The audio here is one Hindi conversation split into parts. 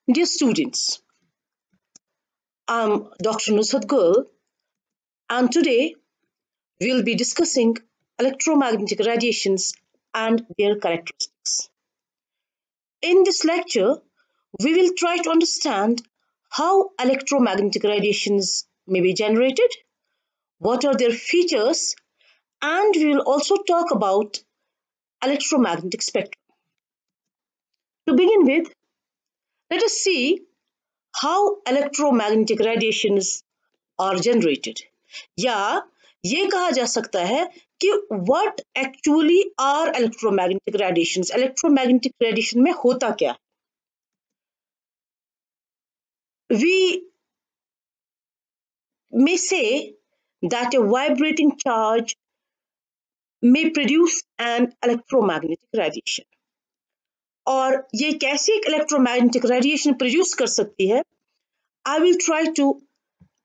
Dear students, I'm Dr. Nusrat Gul, and today we'll be discussing electromagnetic radiations and their characteristics. In this lecture, we will try to understand how electromagnetic radiations may be generated, what are their features, and we will also talk about electromagnetic spectrum. To begin with, let us see how electromagnetic radiations are generated. या ये कहा जा सकता है कि what actually are electromagnetic radiations. Electromagnetic radiation में होता क्या है? We may say that a vibrating charge may produce an electromagnetic radiation. और ये कैसे एक electromagnetic radiation produce कर सकती है? I will try to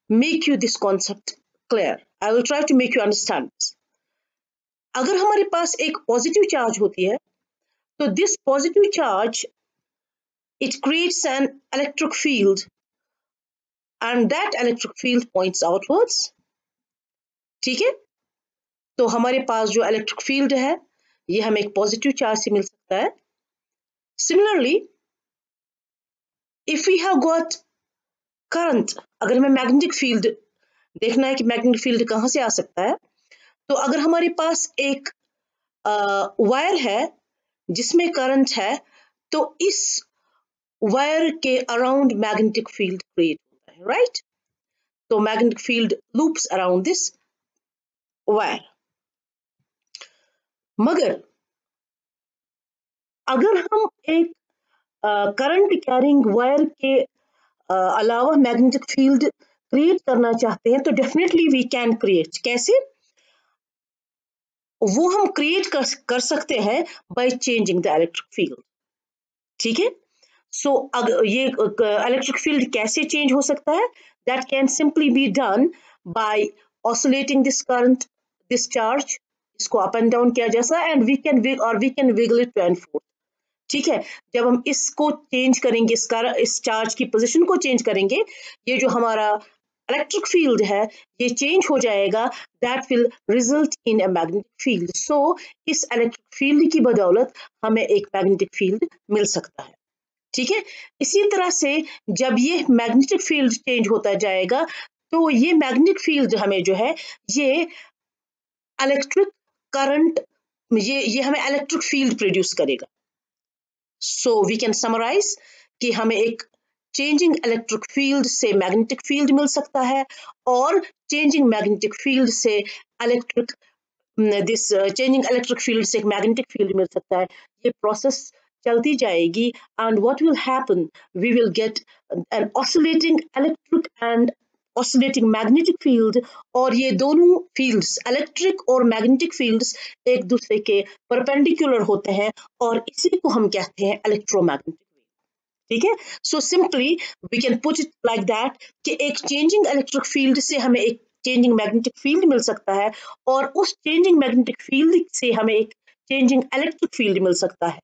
make you this concept clear. I will try to make you understand this. अगर हमारे पास एक पॉजिटिव चार्ज होती है तो this positive charge it creates an electric field and that electric field points outwards. ठीक है, तो हमारे पास जो इलेक्ट्रिक फील्ड है ये हमें एक पॉजिटिव चार्ज से मिल सकता है. Similarly, if we have got current, अगर हमें मैग्नेटिक फील्ड देखना है कि मैग्नेटिक फील्ड कहाँ से आ सकता है, तो अगर हमारे पास एक वायर है जिसमें करंट है तो इस वायर के अराउंड मैग्नेटिक फील्ड क्रिएट होता है, राइट? तो magnetic field loops around this wire. मगर अगर हम एक करंट कैरिंग वायर के अलावा मैग्नेटिक फील्ड क्रिएट करना चाहते हैं तो डेफिनेटली वी कैन क्रिएट. कैसे? वो हम क्रिएट कर सकते हैं by changing the electric field. ठीक है, सो अगर ये इलेक्ट्रिक फील्ड कैसे चेंज हो सकता है? That can simply be done by oscillating this current, this charge. इसको अप एंड डाउन किया जैसा and we can wiggle it to and fro. ठीक है, जब हम इसको चेंज करेंगे, इस चार्ज की पोजीशन को चेंज करेंगे, ये जो हमारा इलेक्ट्रिक फील्ड है ये चेंज हो जाएगा. That will result in a magnetic field. So इस इलेक्ट्रिक फील्ड की बदौलत हमें एक मैग्नेटिक फील्ड मिल सकता है. ठीक है, इसी तरह से जब ये मैग्नेटिक फील्ड चेंज होता जाएगा तो ये मैग्नेटिक फील्ड हमें जो है ये इलेक्ट्रिक करंट, ये हमें इलेक्ट्रिक फील्ड प्रोड्यूस करेगा. सो वी कैन समराइज कि हमें एक चेंजिंग इलेक्ट्रिक फील्ड से मैग्नेटिक फील्ड मिल सकता है और चेंजिंग मैग्नेटिक फील्ड से इलेक्ट्रिक चेंजिंग इलेक्ट्रिक फील्ड से एक मैग्नेटिक फील्ड मिल सकता है. ये प्रोसेस चलती जाएगी and what will happen, we will get an oscillating electric and oscillating magnetic field. और ये दोनों fields, electric और magnetic fields एक दूसरे के परपेंडिकुलर होते हैं और इसी को हम कहते हैं electromagnetic wave. ठीक है, so simply we can put it like that कि एक changing electric field से हमें एक changing magnetic field मिल सकता है और उस changing magnetic field से हमें एक changing electric field मिल सकता है.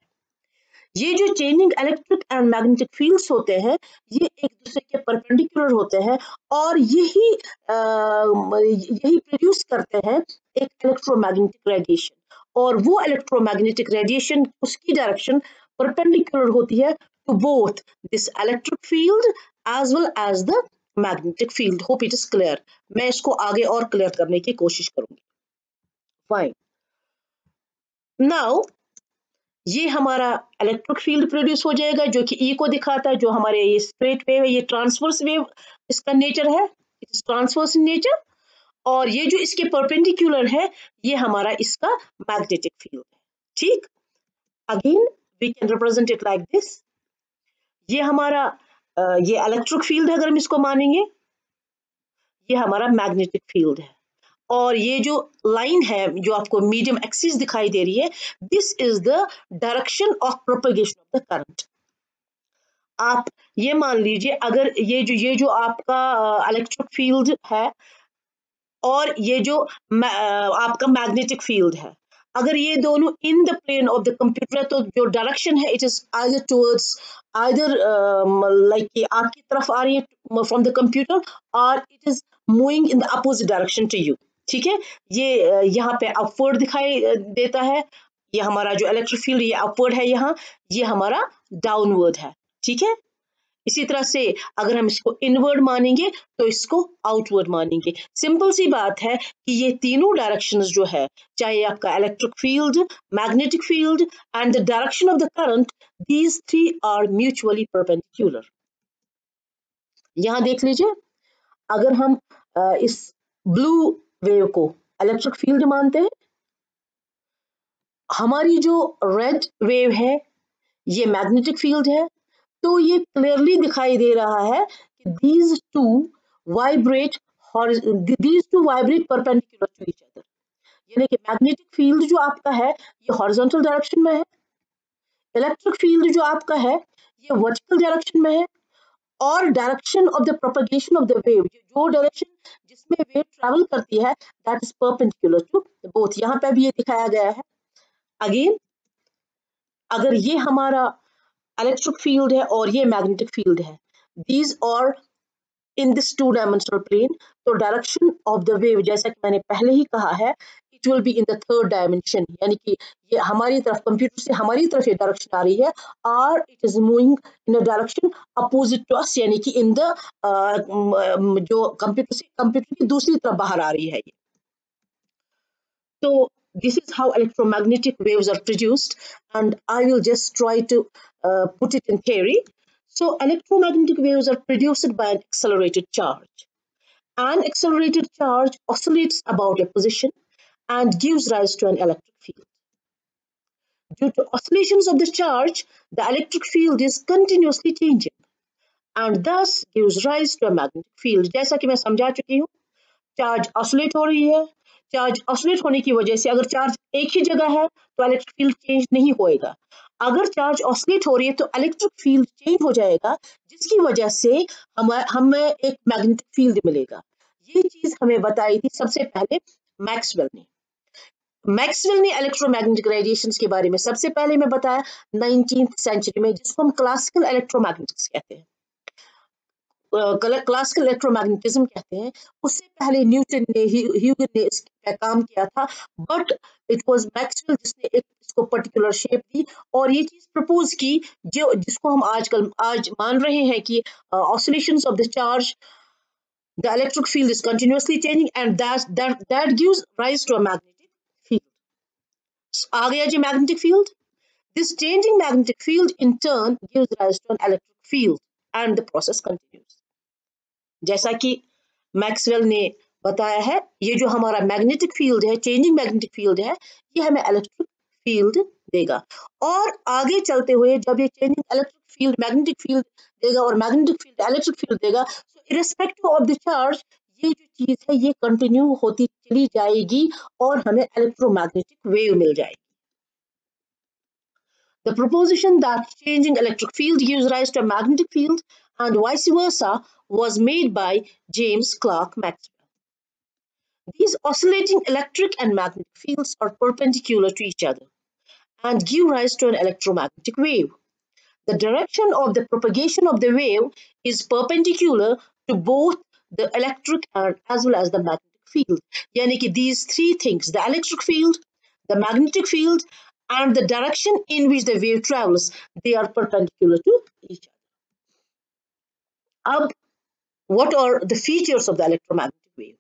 ये जो changing electric and magnetic fields होते हैं ये एक दूसरे के परपेंडिकुलर होते हैं और यही प्रोड्यूस करते हैं एक इलेक्ट्रोमैग्नेटिक रेडिएशन. और वो इलेक्ट्रोमैग्नेटिक रेडिएशन उसकी डायरेक्शन परपेंडिकुलर होती है to both this electric field as well as the magnetic field. Hope it is clear. मैं इसको आगे और क्लियर करने की कोशिश करूंगी. फाइन. नाउ ये हमारा इलेक्ट्रिक फील्ड प्रोड्यूस हो जाएगा जो कि ई को दिखाता है, जो हमारे ये स्ट्रेट वेव है, ये ट्रांसवर्स वेव इसका नेचर है, it is transverse in nature. और ये जो इसके परपेंडिकुलर है ये हमारा इसका मैग्नेटिक फील्ड है. ठीक, again we can represent it like this. ये हमारा ये इलेक्ट्रिक फील्ड है अगर हम इसको मानेंगे, ये हमारा मैग्नेटिक फील्ड है. और ये जो लाइन है जो आपको मीडियम एक्सिस दिखाई दे रही है, this is the direction of propagation of the current. आप ये मान लीजिए अगर ये जो आपका इलेक्ट्रिक फील्ड है और ये जो आपका मैग्नेटिक फील्ड है, अगर ये दोनों in the plane of the computer है तो जो डायरेक्शन है it is either towards either like कि आपकी तरफ आ रही है फ्रॉम द कंप्यूटर और it is moving in the opposite direction to you. ठीक है, ये यहाँ पे अपवर्ड दिखाई देता है, ये हमारा जो इलेक्ट्रिक फील्ड ये अपवर्ड है, यहाँ ये हमारा डाउनवर्ड है। ठीक है, इसी तरह से अगर हम इसको इनवर्ड मानेंगे तो इसको आउटवर्ड मानेंगे। सिंपल सी बात है कि ये तीनों डायरेक्शंस जो है, चाहे आपका electric field, magnetic field and the direction of the current, these three are mutually perpendicular. यहां देख लीजिए, अगर हम इस ब्लू वेव को इलेक्ट्रिक फील्ड मानते हैं, हमारी जो रेड वेव है ये मैग्नेटिक फील्ड है, तो ये क्लियरली दिखाई दे रहा है कि these two vibrate perpendicular to each other। यानी कि मैग्नेटिक फील्ड जो आपका है ये हॉरिजॉन्टल डायरेक्शन में है, इलेक्ट्रिक फील्ड जो आपका है ये वर्टिकल डायरेक्शन में है, और direction of the propagation of the wave, जो डायरेक्शन जिसमें वेव ट्रैवल करती है, that is perpendicular to both. यहाँ पे भी ये दिखाया गया है। अगेन, अगर ये हमारा इलेक्ट्रिक फील्ड है और ये मैग्नेटिक फील्ड है, these are in this two dimensional plane, तो डायरेक्शन ऑफ द वेव जैसा कि मैंने पहले ही कहा है, it will be in the third dimension, यानी कि ये हमारी तरफ, कंप्यूटर से हमारी तरफ ये डायरेक्शन आ रही है और it is moving in a direction opposite to us, यानी कि इन द जो कंप्यूटर की दूसरी तरफ बाहर आ रही है ये। तो this is how electromagnetic waves are produced, and I will just try to put it in theory. So electromagnetic waves are produced by an accelerated charge. An accelerated charge oscillates about a position and gives rise to an electric field. Due to oscillations of the charge, the electric field is continuously changing and thus gives rise to a magnetic field. जैसा कि मैं समझा चुकी हूँ, चार्ज ऑसिलेट हो रही है, चार्ज ऑसिलेट होने की वजह से अगर चार्ज एक ही जगह है तो इलेक्ट्रिक फील्ड चेंज नहीं होएगा। अगर चार्ज ऑसिलेट हो रही है तो इलेक्ट्रिक फील्ड चेंज हो जाएगा, जिसकी वजह से हमें एक मैग्नेटिक फील्ड मिलेगा। ये चीज हमें बताई थी सबसे पहले मैक्सवेल ने। मैक्सवेल ने इलेक्ट्रोमैग्नेटिक रेडिएशंस के बारे में सबसे पहले में बताया 19th सेंचुरी में, जिसको हम क्लासिकल इलेक्ट्रोमैग्नेटिक्स कहते हैं, क्लासिकल इलेक्ट्रोमैग्नेटिज्म कहते हैं। उससे पहले न्यूटन ने, ह्यूगन ने इस पे काम किया था, बट इट वाज मैक्सवेल जिसने इसको पर्टिकुलर शेप दी और ये चीज प्रपोज की, जो जिसको हम आज मान रहे हैं कि oscillations of the charge, the electric field is continuously changing and that gives rise to a magnetic field. आ गया जी magnetic field. This changing magnetic field in turn gives rise to an electric field and the process continues. जैसा कि मैक्सवेल ने बताया है, ये जो हमारा मैग्नेटिक फील्ड है, चेंजिंग मैग्नेटिक फील्ड है, ये हमें इलेक्ट्रिक फील्ड देगा। और आगे चलते हुए जब ये changing electric field magnetic field देगा और मैग्नेटिक फील्ड इलेक्ट्रिक फील्ड देगा, सो इररिस्पेक्टिव ऑफ द चार्ज ये जो चीज है ये कंटिन्यू होती चली जाएगी और हमें इलेक्ट्रोमैग्नेटिक वेव मिल जाएगी। The proposition that changing electric field gives rise to a magnetic field and vice versa was made by James Clerk Maxwell. These oscillating electric and magnetic fields are perpendicular to each other and give rise to an electromagnetic wave. The direction of the propagation of the wave is perpendicular to both the electric and as well as the magnetic field. Yani ki these three things, the electric field, the magnetic field, and the direction in which the wave travels, they are perpendicular to each other. Ab, what are the features of the electromagnetic wave?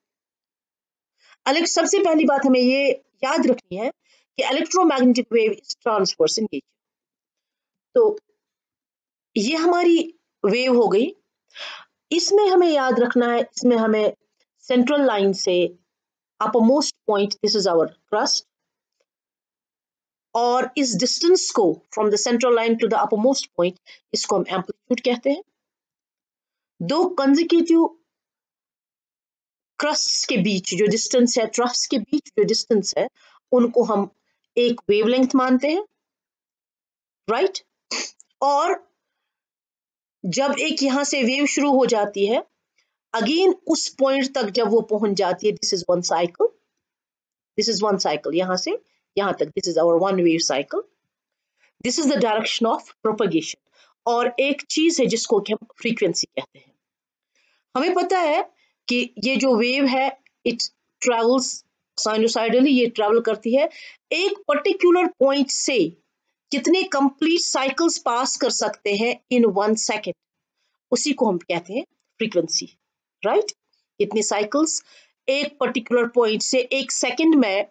सबसे पहली बात हमें ये याद रखनी है कि electromagnetic wave is transverse in nature. तो ये हमारी वेव हो गई, इसमें हमें याद रखना है, इसमें हमें सेंट्रल लाइन से uppermost point, this is our crust, और इस डिस्टेंस को from the central line to the uppermost point, इसको हम एम्पलीट्यूड कहते हैं। दो कंसेक्यूटिव क्रस्ट्स के बीच जो डिस्टेंस है, ट्रफ्स के बीच जो डिस्टेंस है, उनको हम एक वेवलेंथ मानते हैं, राइट? और जब एक यहां से वेव शुरू हो जाती है, अगेन उस पॉइंट तक जब वो पहुंच जाती है, this is one cycle, this is one cycle, यहां से यहाँ तक this is hour one wave cycle, this is the direction of propagation. और एक चीज है जिसको कि हम फ्रीक्वेंसी कहते हैं। हमें पता है कि ये जो वेव है इट ट्रेवल्स साइनोसाइडली, ये ट्रेवल करती है एक पर्टिकुलर पॉइंट से कितने कंप्लीट साइकिल्स पास कर सकते हैं इन 1 सेकेंड, उसी को हम कहते हैं फ्रीक्वेंसी, राइट। कितने साइकिल्स एक पर्टिकुलर पॉइंट से 1 सेकेंड में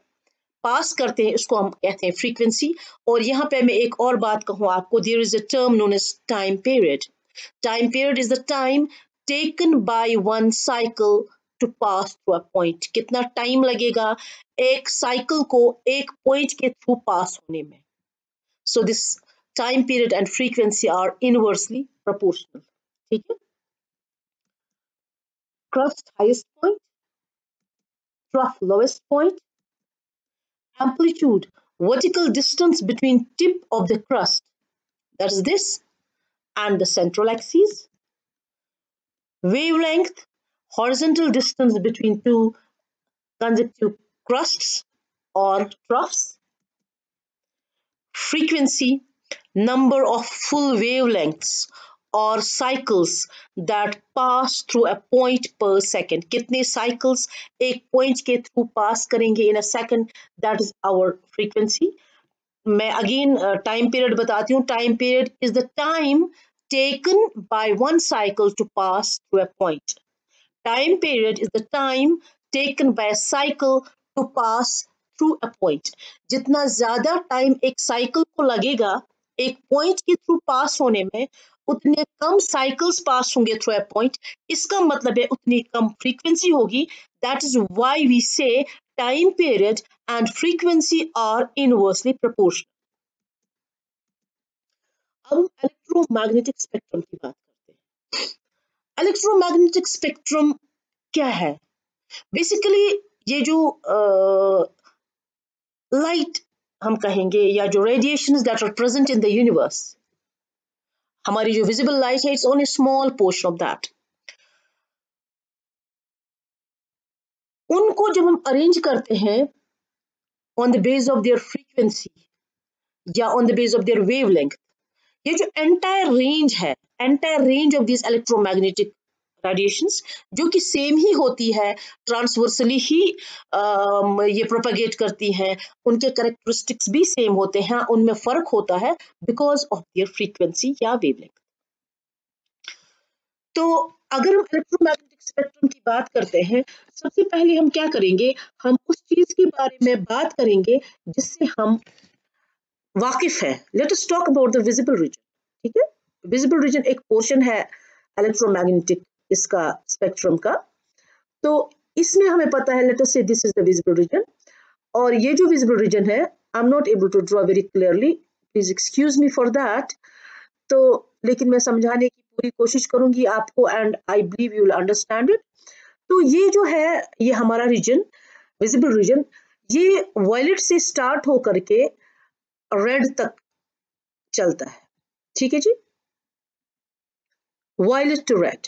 पास करते हैं, उसको हम कहते हैं फ्रीक्वेंसी। और यहाँ पे मैं एक और बात कहूँ आपको, there is a term known as time period. Time period is the time taken by one cycle to pass through a point. कितना टाइम लगेगा एक साइकिल को एक पॉइंट के थ्रू पास होने में। So this time period and frequency are inversely proportional, ठीक है। Crust highest point, trough lowest point, amplitude vertical distance between tip of the crust, that is this, and the central axis, wavelength horizontal distance between two consecutive crusts or troughs, frequency number of full wavelengths और cycles that pass through a point per second, कितने cycles एक point के through pass करेंगे in a second, that is our frequency। मैं again time period बताती हूँ। time period is the time taken by one cycle to pass through a point. Time period is the time taken by a cycle to pass through a point. जितना ज्यादा टाइम एक साइकिल को लगेगा एक पॉइंट के थ्रू पास होने में, उतने कम साइकिल्स पास होंगे थ्रू अ पॉइंट। इसका मतलब है उतनी कम फ्रीक्वेंसी होगी। That is why we say time period and frequency are inversely proportional. अब हम इलेक्ट्रोमैग्नेटिक स्पेक्ट्रम की बात करते हैं। इलेक्ट्रोमैग्नेटिक स्पेक्ट्रम क्या है? बेसिकली ये जो लाइट हम कहेंगे या जो radiations that are present in the universe, हमारी जो विजिबल लाइट है it's only small portion of that. उनको जब हम अरेंज करते हैं on the base of their frequency या on the base of their wavelength, ये जो entire range of this electromagnetic radiations जो कि सेम ही होती है, ट्रांसवर्सली ही ये प्रोपेगेट करती हैं, उनके कैरेक्टरिस्टिक्स भी सेम होते हैं, उनमें फर्क होता है बिकॉज ऑफ देयर फ्रीक्वेंसी या वेवलेंथ। तो अगर हम इलेक्ट्रोमैग्नेटिक स्पेक्ट्रम की बात करते हैं, सबसे पहले हम क्या करेंगे, हम उस चीज के बारे में बात करेंगे जिससे हम वाकिफ है। Let us talk about the visible region, ठीक है। विजिबल रीजन एक पोर्शन है इलेक्ट्रोमैग्नेटिक इसका स्पेक्ट्रम का। तो इसमें हमें पता है, let us say this is the visible region, और ये जो विजिबल रीजन है I am not able to draw very clearly, please excuse me for that. तो लेकिन मैं समझाने की पूरी कोशिश करूंगी आपको and I believe you will understand it. तो ये जो है ये हमारा रीजन, विजिबल रीजन, ये वायलेट से स्टार्ट होकर के रेड तक चलता है, ठीक है जी, वायलेट टू रेड।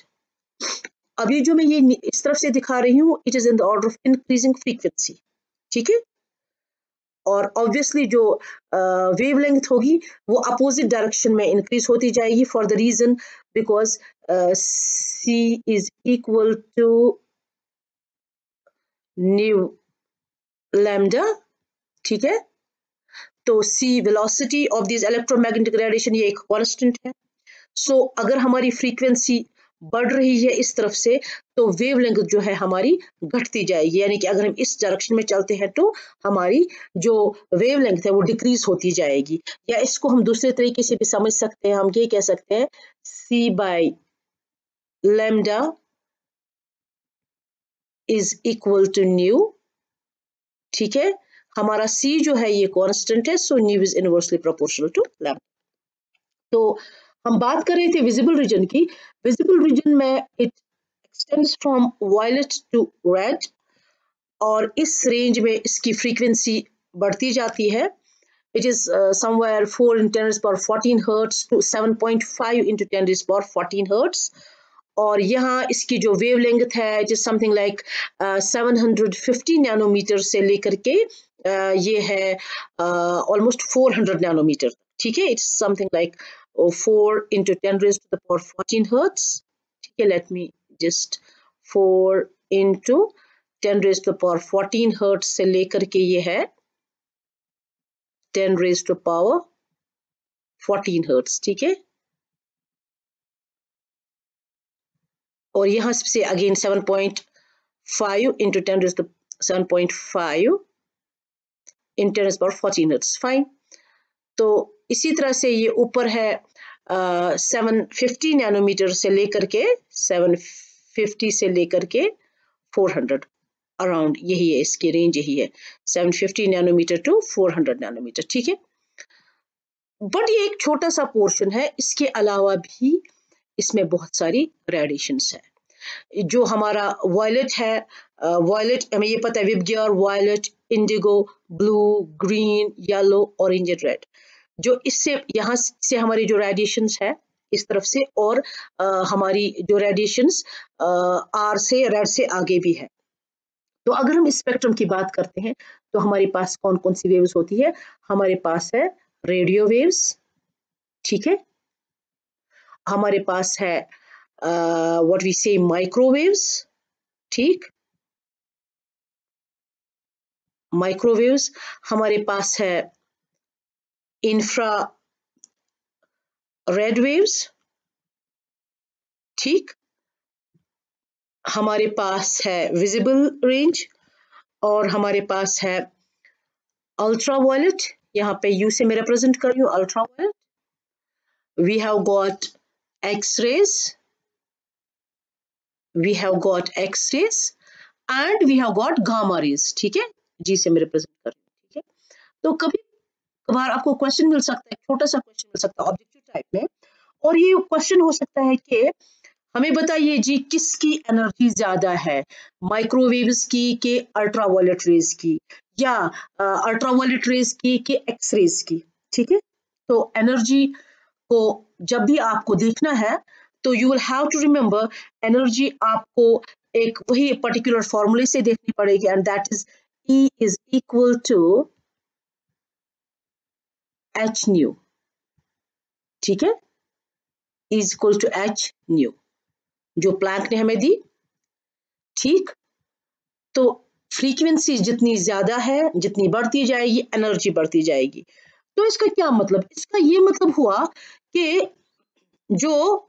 अभी जो मैं ये इस तरफ से दिखा रही हूँ it is in the order of increasing frequency, ठीक है। और ऑब्वियसली जो वेवलेंथ होगी वो अपोजिट डायरेक्शन में इंक्रीज होती जाएगी for the region because c is equal to nu lambda, ठीक है। तो c velocity of this electromagnetic radiation ये एक कांस्टेंट है। सो अगर हमारी फ्रीक्वेंसी बढ़ रही है इस तरफ से तो वेवलेंथ जो है हमारी घटती जाएगी, यानी कि अगर हम इस डायरेक्शन में चलते हैं तो हमारी जो वेवलेंथ है वो डिक्रीज होती जाएगी। या इसको हम दूसरे तरीके से भी समझ सकते हैं, हम ये कह सकते हैं c by lambda is equal to nu, ठीक है। हमारा c जो है ये कांस्टेंट है, so nu is inversely proportional to lambda. तो हम बात कर रहे थे विजिबल रीजन की। विजिबल रीजन में it extends from violet to red, और इस रेंज में इसकी फ्रीक्वेंसी बढ़ती जाती है। It is somewhere 4 × 10⁻14 hertz to 7.5 × 10⁻14 hertz. और यहाँ इसकी जो वेवलेंथ है it is something like 750 nanometre से लेकर के ये है ऑलमोस्ट 400 नैनोमीटर, ठीक है। It's something like 4 into 10 raised to the power 14 hertz, ठीक है। Let me just 4 into 10 raised to the power 14 hertz से लेकर के ये है 10 raised to the power 14 hertz, ठीक है। और यहाँ से again 7.5 into 10 raised to 7.5 in 10 raised to the power 14 hertz, fine. तो इसी तरह से ये ऊपर है 750 नैनोमीटर से लेकर के 750 से लेकर के 400 अराउंड, यही है इसकी रेंज, यही है 750 नैनोमीटर टू 400 नैनोमीटर, ठीक है। बट ये एक छोटा सा पोर्शन है, इसके अलावा भी इसमें बहुत सारी रेडिएशंस है। जो हमारा वायलेट है, वायलेट हमें ये पता है VIBGYOR, violet, indigo, blue, green, yellow, orange and red, जो इससे यहाँ से हमारी जो रेडिएशंस है इस तरफ से, और हमारी जो रेडिएशंस आर से, रेड से आगे भी है। तो अगर हम स्पेक्ट्रम की बात करते हैं तो हमारे पास कौन कौन सी वेव्स होती है? हमारे पास है रेडियो वेव्स, ठीक है। हमारे पास है व्हाट वी से माइक्रोवेव्स, ठीक, माइक्रोवेव्स। हमारे पास है इंफ्रा रेड वेव्स, ठीक। हमारे पास है विजिबल रेंज, और हमारे पास है अल्ट्रा वायलेट, यहाँ पे यू से मैं रिप्रेजेंट कर रही हूँ ultraviolet. We have got x-rays, we have got x-rays and we have got gamma rays, ठीक है, जी से मैं रिप्रेजेंट कर रही हूँ, ठीक है। तो कभी कभार आपको क्वेश्चन मिल सकता है, छोटा सा क्वेश्चन मिल सकता है ऑब्जेक्टिव टाइप में, और ये क्वेश्चन हो सकता है कि हमें बताइए जी किसकी एनर्जी ज्यादा है, माइक्रोवेव्स की के अल्ट्रावायलेट रेज की, या अल्ट्रावायलेट रेज की के एक्स रेज की, ठीक है। तो एनर्जी को जब भी आपको देखना है तो you will have to remember energy आपको एक वही पर्टिकुलर फॉर्मूले से देखनी पड़ेगी, and that is E is equal to h nu, ठीक है, is equal to h nu जो प्लैंक ने हमें दी, ठीक। तो फ्रीक्वेंसी जितनी ज्यादा है, जितनी बढ़ती जाएगी एनर्जी बढ़ती जाएगी। तो इसका क्या मतलब? इसका ये मतलब हुआ कि जो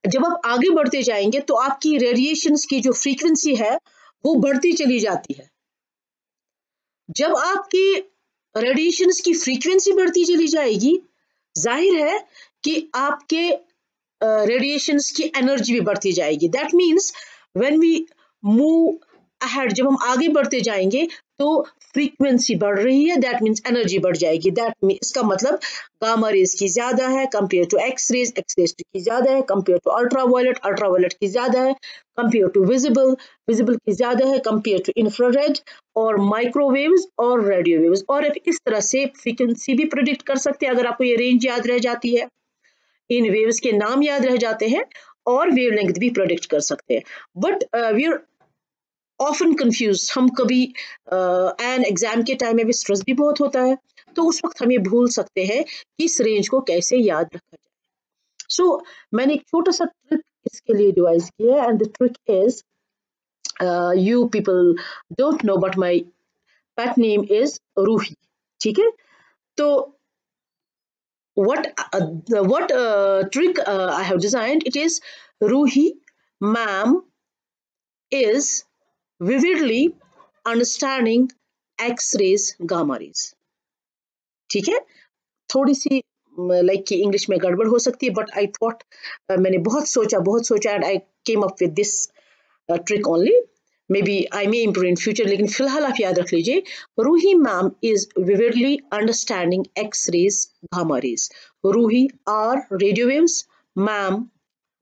जब आप आगे बढ़ते जाएंगे तो आपकी रेडिएशंस की जो फ्रीक्वेंसी है वो बढ़ती चली जाती है। जब आपकी रेडिएशंस की फ्रीक्वेंसी बढ़ती चली जाएगी, जाहिर है कि आपके रेडिएशंस की एनर्जी भी बढ़ती जाएगी। That means when we move ahead, जब हम आगे बढ़ते जाएंगे तो फ्रीक्वेंसी बढ़ रही है, दैट मीन्स एनर्जी बढ़ जाएगी। दैट मीन इसका मतलब गामा रेज की ज्यादा है compare to x rays, x rays की ज्यादा है कंपेयर टू अल्ट्रावायलेट, अल्ट्रावायलेट की ज्यादा है कंपेयर टू विजिबल, विजिबल की ज्यादा है कंपेयर टू इंफ्रारेड, और माइक्रोवेव्स और रेडियो वेव्स। और इस तरह से फ्रीक्वेंसी भी प्रेडिक्ट कर सकते हैं अगर आपको ये रेंज याद रह जाती है, इन वेव्स के नाम याद रह जाते हैं, और वेवलेंथ भी प्रेडिक्ट कर सकते हैं। But we are often confuse, हम कभी एन एग्जाम के टाइम में भी स्ट्रेस भी बहुत होता है, तो उस वक्त हम ये भूल सकते हैं कि इस रेंज को कैसे याद रखा जाए। सो मैंने एक छोटा सा ट्रिक इसके लिए डिवाइस किया है, and the trick is, you people don't know but my pet name is Ruhi, ठीक है। तो what trick I have designed, it is Ruhi ma'am is vividly understanding X-rays, gamma rays, ठीक है। थोड़ी सी लाइक की इंग्लिश में गड़बड़ हो सकती है, बट आई थॉट, मैंने बहुत सोचा and I came up with this trick only. Maybe I may improve in future, लेकिन फिलहाल आप याद रख लीजिए, Ruhi ma'am is vividly understanding x rays, gamma rays. Ruhi are radio waves, ma'am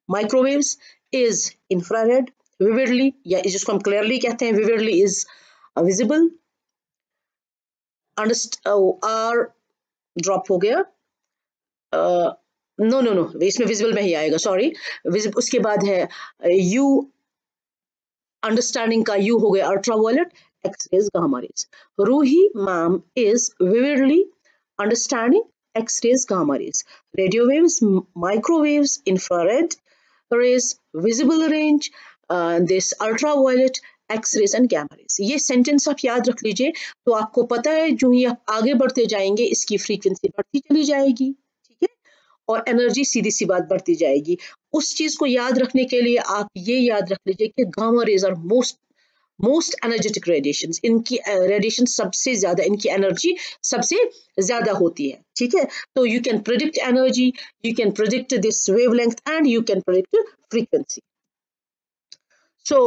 microwaves, is infrared, vividly या जिसको हम क्लियरली कहते हैं, vividly is visible, R drop हो गया, नो नो नो इसमें विजिबल में ही आएगा, सॉरी। उसके बाद है यू, अंडरस्टैंडिंग का यू हो गया ultraviolet, X-rays, gamma rays. Ruhi ma'am is vividly understanding X-rays, gamma rays, radio waves, microwaves, infrared rays, visible range, this ultraviolet, x-rays and gamma rays. ये सेंटेंस आप याद रख लीजिए, तो आपको पता है जो ही आप आगे बढ़ते जाएंगे इसकी फ्रीक्वेंसी बढ़ती चली जाएगी, ठीक है, और एनर्जी सीधी सी बात बढ़ती जाएगी। उस चीज को याद रखने के लिए आप ये याद रख लीजिए कि gamma rays are most energetic radiation, इनकी रेडिएशन सबसे ज्यादा, इनकी एनर्जी सबसे ज्यादा होती है, ठीक है। तो you can predict energy, you can predict this wavelength and you can predict frequency. So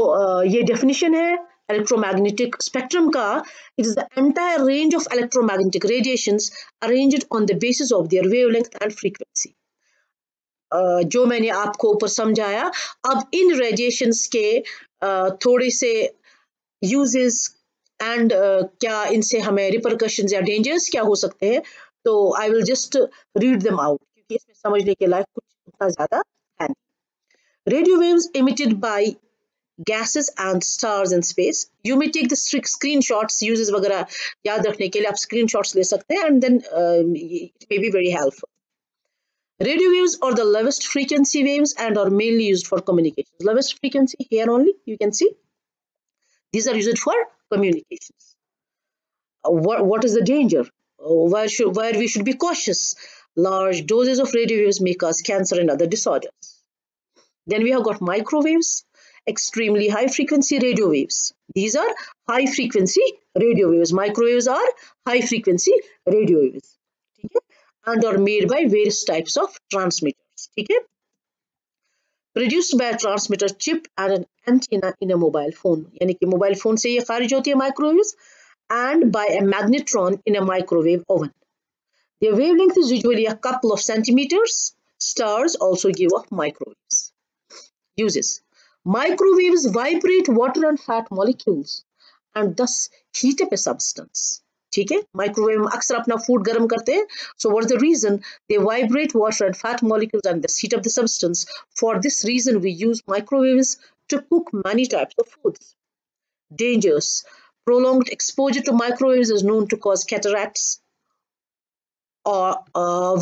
ये डेफिनेशन है इलेक्ट्रोमैग्नेटिक स्पेक्ट्रम का। It is the entire range of electromagnetic radiations arranged on the basis of their wavelength and frequency. जो मैंने आपको ऊपर समझाया, अब इन रेडिएशंस के थोड़े से यूजेस एंड क्या इनसे हमें रिपरकशंस या डेंजर्स क्या हो सकते हैं, तो I will just read them out, क्योंकि इसमें समझने के लायक कुछ उतना ज्यादा है नहीं। Radio waves emitted by gases and stars in space. You may take the screenshots, uses वगैरह याद रखने के लिए आप screenshots ले सकते हैं, and then it may be very helpful. Radio waves are the lowest frequency waves and are mainly used for communications. Lowest frequency here only, you can see. These are used for communications. What is the danger? Where we should be cautious? Large doses of radio waves may cause cancer and other disorders. Then we have got microwaves, extremely high frequency radio waves. These are high frequency radio waves. Microwaves are high frequency radio waves, okay? And are made by various types of transmitters, okay? Produced by a transmitter chip and an antenna in a mobile phone. यानी कि मोबाइल फोन से ये खारिज होती है microwaves, and by a magnetron in a microwave oven. Their wavelength is usually a couple of centimeters. Stars also give off microwaves. Uses: microwaves vibrate water and fat molecules and thus heat up a substance. ठीक है, माइक्रोवेव में अक्सर अपना फूड गर्म करते हैं, so what's the reason? They vibrate water and fat molecules and thus heat up the substance. For this reason we use microwaves to cook many types of foods. Dangers: prolonged exposure to microwaves is known to cause cataracts or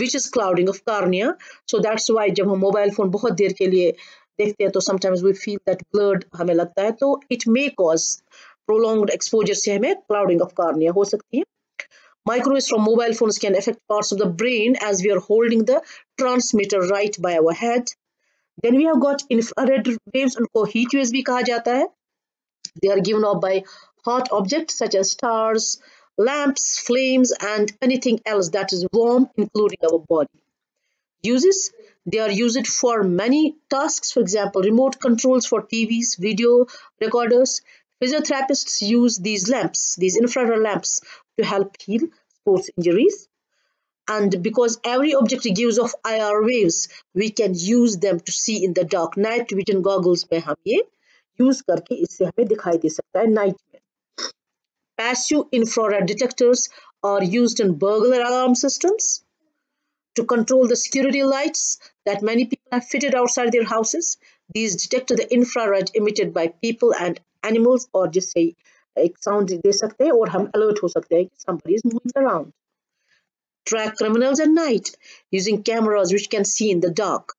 which is clouding of cornea. So that's why जब हम मोबाइल फोन बहुत देर के लिए देखते हैं तो sometimes we feel that blurred हमें लगता है, तो it may cause prolonged exposure से हमें clouding of cornea हो सकती है. Microwaves from mobile phones can affect parts of the brain as we are holding the transmitter right by our head. Then we have got infrared waves, उनको heat waves भी कहा जाता है. They are given off by hot objects such as stars, lamps, flames, and anything else that is warm, including our body. Uses: they are used for many tasks, for example, remote controls for TVs, video recorders. Physiotherapists use these lamps, these infrared lamps, to help heal sports injuries. And because every object gives off IR waves, we can use them to see in the dark. Night vision goggles में हम ये use करके इससे हमें दिखाई दे सकता है night में. Passive infrared detectors are used in burglar alarm systems to control the security lights that many people have fitted outside their houses. These detect the infrared emitted by people and animals, और जिससे एक sound दे सकते हैं और हम alert हो सकते हैं कि somebody is moving around. Track criminals at night using cameras which can see in the dark.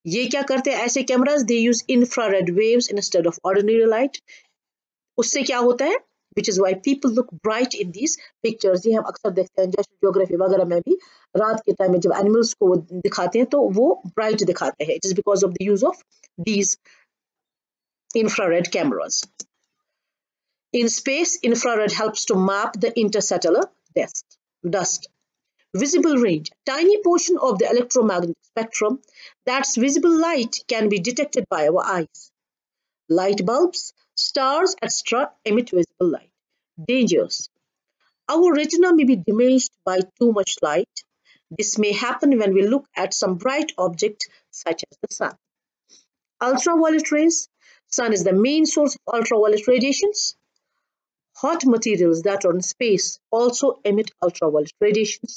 ये क्या करते हैं ऐसे cameras? They use infrared waves instead of ordinary light. उससे क्या होता है? Which is why people look bright in these pictures. ये हम अक्सर देखते हैं जैसे ज्योग्राफी वगैरह में भी रात के टाइम में जब एनिमल्स को दिखाते हैं तो वो ब्राइट दिखाते हैं. It is because of the use of these infrared cameras. In space, infrared helps to map the interstellar dust. Visible range: tiny portion of the electromagnetic spectrum that's visible light can be detected by our eyes. Light bulbs, stars, etc. emit visible light. Dangers: our retina may be damaged by too much light. This may happen when we look at some bright object such as the sun. Ultraviolet rays: sun is the main source of ultraviolet radiations. Hot materials that are in space also emit ultraviolet radiations.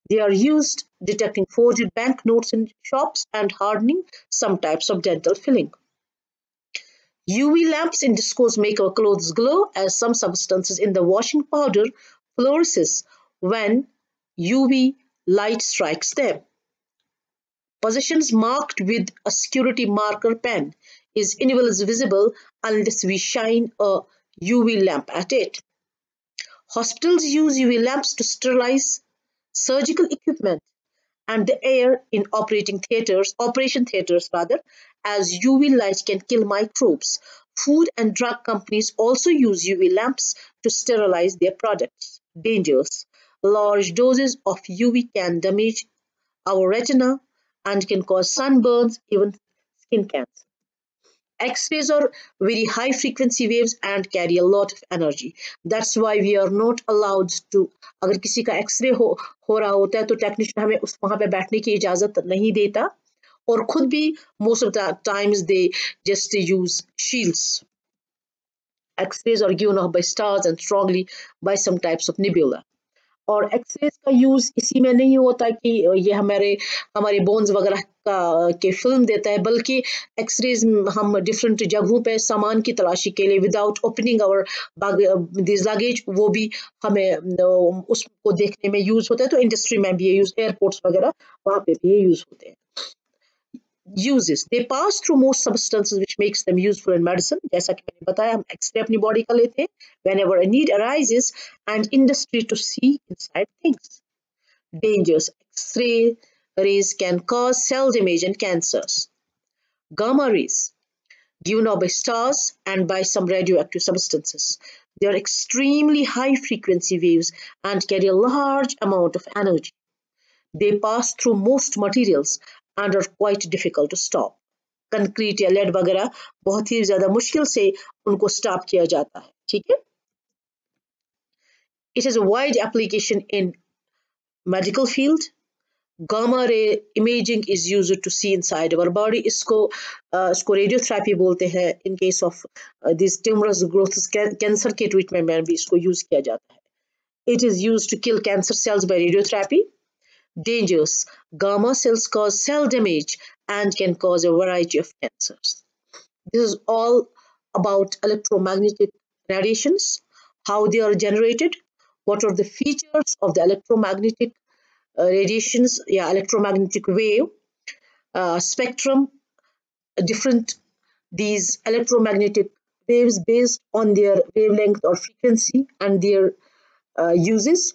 They are used detecting forged banknotes in shops and hardening some types of dental filling. UV lamps in discos make our clothes glow as some substances in the washing powder fluoresces when UV light strikes them. Positions marked with a security marker pen is invisible unless we shine a UV lamp at it. Hospitals use UV lamps to sterilize surgical equipment and the air in operation theaters rather, as UV light can kill microbes. Food and drug companies also use UV lamps to sterilize their products. Dangers. Large doses of UV can damage our retina and can cause sunburns, even skin cancer. X-rays are very high frequency waves and carry a lot of energy. That's why we are not allowed to, अगर किसी का एक्सरे हो रहा होता है तो टेक्नीशियन हमें उस वहां पे बैठने की इजाजत नहीं देता और खुद भी most of the times they just use shields. X-rays are given off by stars and strongly by some types of nebula. और एक्सरेज का यूज इसी में नहीं होता कि ये हमारे हमारे बोन्स वगैरह का के फिल्म देता है, बल्कि एक्सरेज हम डिफरेंट जगहों पे सामान की तलाशी के लिए without opening our this luggage वो भी हमें उसको देखने में यूज होता है. तो इंडस्ट्री में भी ये यूज, एयरपोर्ट्स वगैरह वहां पे भी ये यूज होते हैं. Uses. They pass through most substances which makes them useful in medicine. जैसा कि मैंने बताया हम एक्सरे अपनी बॉडी का लेते हैं whenever a need arises and industry to see inside things. Dangers. X-ray rays can cause cell damage and cancers. Gamma rays given off by stars and by some radioactive substances. They are extremely high frequency waves and carry a large amount of energy. They pass through most materials and are quite difficult to stop. Concrete या लेड वगैरह बहुत ही ज्यादा मुश्किल से उनको स्टॉप किया जाता है. ठीक है. It has a wide application in medical field. Gamma ray imaging is used to see inside our body. इसको रेडियोथेरेपी बोलते हैं. In case of these tumorous growths, cancer के ट्रीटमेंट में भी इसको यूज किया जाता है. It is used to kill cancer cells by radiotherapy. Dangers. Gamma cells cause cell damage and can cause a variety of cancers. This is all about electromagnetic radiations, how they are generated, what are the features of the electromagnetic radiations, electromagnetic wave, spectrum, different these electromagnetic waves based on their wavelength or frequency and their uses.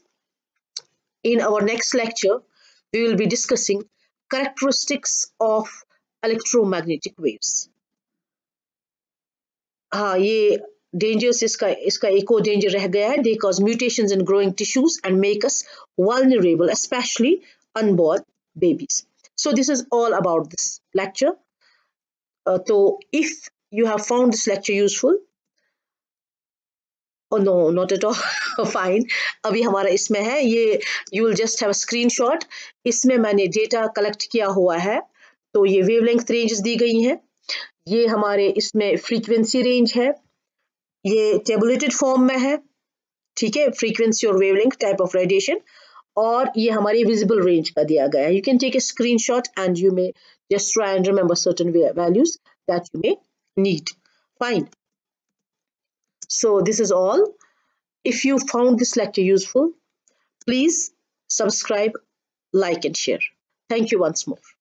In our next lecture, we will be discussing characteristics of electromagnetic waves. हाँ, ये dangerous इसका एक और danger रह गया है. They cause mutations in growing tissues and make us vulnerable, especially unborn babies. So this is all about this lecture. So if you have found this lecture useful, oh no, not at all. Fine. अभी हमारा इसमें है ये, you will just have a screenshot. इसमें मैंने डेटा कलेक्ट किया हुआ है. तो ये वेवलेंथ रेंजेस दी गई हैं. ये हमारे इसमें फ्रीक्वेंसी रेंज है. ये टेबुलेटेड फॉर्म में है. ठीक है. फ्रीक्वेंसी और वेवलेंथ टाइप ऑफ रेडिएशन. और ये हमारी विजिबल रेंज का दिया गया है. You can take a screenshot and you may just try and remember certain values that you may need. Fine. So this is all. If you found this lecture useful, please subscribe, like and share. Thank you once more.